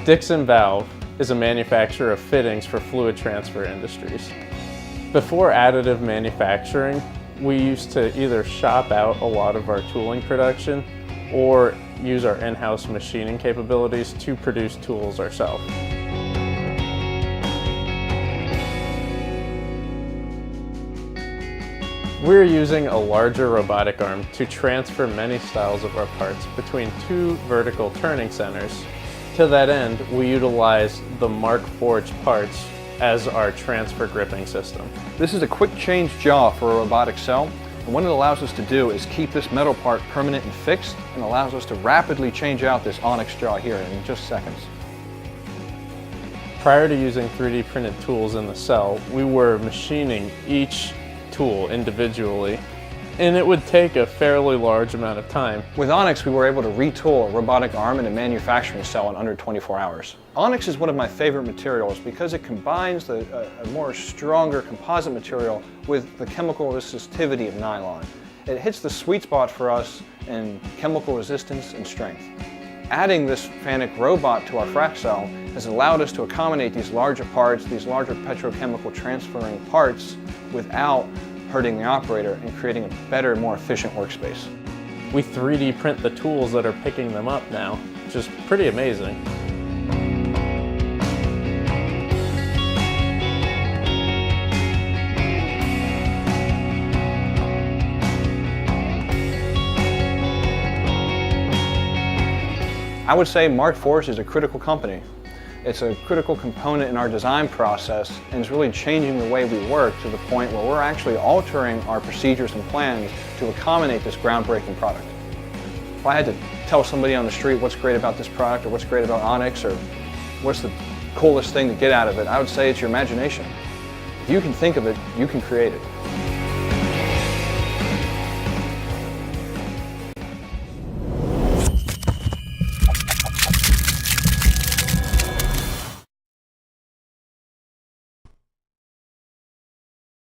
Dixon Valve is a manufacturer of fittings for fluid transfer industries. Before additive manufacturing, we used to either shop out a lot of our tooling production or use our in-house machining capabilities to produce tools ourselves. We're using a larger robotic arm to transfer many styles of our parts between two vertical turning centers. To that end, we utilize the Markforged Parts as our transfer gripping system. This is a quick change jaw for a robotic cell, and what it allows us to do is keep this metal part permanent and fixed, and allows us to rapidly change out this Onyx jaw here in just seconds. Prior to using 3D printed tools in the cell, we were machining each tool individually, and it would take a fairly large amount of time. With Onyx, we were able to retool a robotic arm in a manufacturing cell in under 24 hours. Onyx is one of my favorite materials because it combines a more stronger composite material with the chemical resistivity of nylon. It hits the sweet spot for us in chemical resistance and strength. Adding this FANUC robot to our frac cell has allowed us to accommodate these larger parts, these larger petrochemical transferring parts, without hurting the operator and creating a better, more efficient workspace. We 3D print the tools that are picking them up now, which is pretty amazing. I would say Markforged is a critical company. It's a critical component in our design process, and it's really changing the way we work to the point where we're actually altering our procedures and plans to accommodate this groundbreaking product. If I had to tell somebody on the street what's great about this product, or what's great about Onyx, or what's the coolest thing to get out of it, I would say it's your imagination. If you can think of it, you can create it.